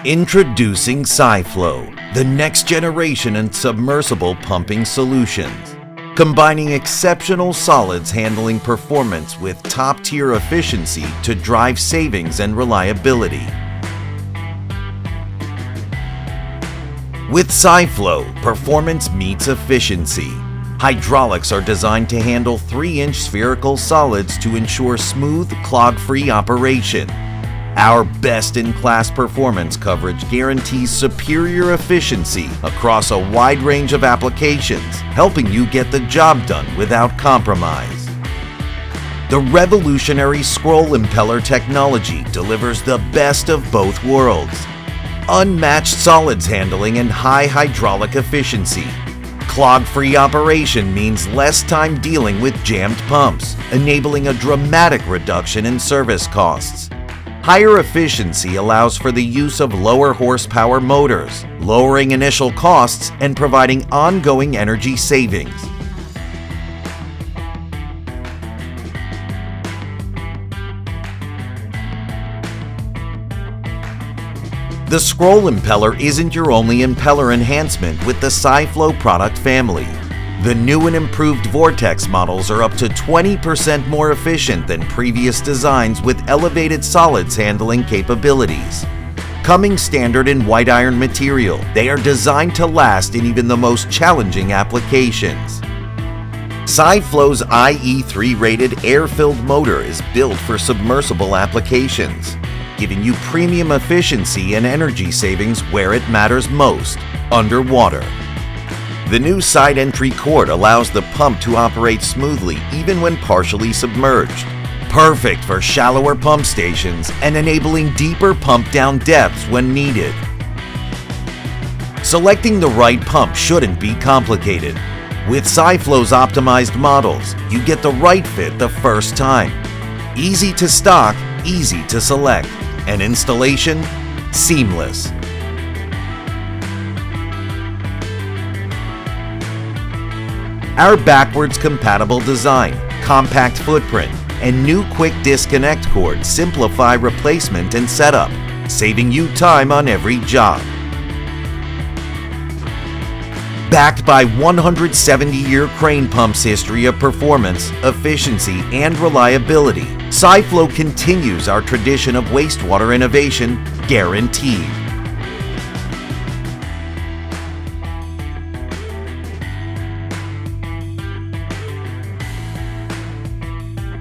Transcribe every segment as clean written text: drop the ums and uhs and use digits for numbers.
Introducing SyFlo, the next generation in submersible pumping solutions. Combining exceptional solids handling performance with top-tier efficiency to drive savings and reliability. With SyFlo, performance meets efficiency. Hydraulics are designed to handle 3-inch spherical solids to ensure smooth, clog-free operation. Our best-in-class performance coverage guarantees superior efficiency across a wide range of applications, helping you get the job done without compromise. The revolutionary scroll impeller technology delivers the best of both worlds. Unmatched solids handling and high hydraulic efficiency. Clog-free operation means less time dealing with jammed pumps, enabling a dramatic reduction in service costs. Higher efficiency allows for the use of lower horsepower motors, lowering initial costs and providing ongoing energy savings. The scroll impeller isn't your only impeller enhancement with the SyFlo product family. The new and improved vortex models are up to 20% more efficient than previous designs with elevated solids handling capabilities. Coming standard in white iron material, they are designed to last in even the most challenging applications. SyFlo's IE3 rated air-filled motor is built for submersible applications, giving you premium efficiency and energy savings where it matters most, underwater. The new side entry cord allows the pump to operate smoothly even when partially submerged. Perfect for shallower pump stations and enabling deeper pump down depths when needed. Selecting the right pump shouldn't be complicated. With SyFlo's optimized models, you get the right fit the first time. Easy to stock, easy to select, and installation seamless. Our backwards compatible design, compact footprint, and new quick disconnect cord simplify replacement and setup, saving you time on every job. Backed by 170-year crane pump's history of performance, efficiency, and reliability, SyFlo continues our tradition of wastewater innovation guaranteed.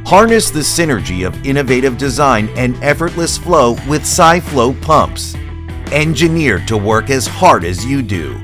Harness the synergy of innovative design and effortless flow with SyFlo pumps. Engineered to work as hard as you do.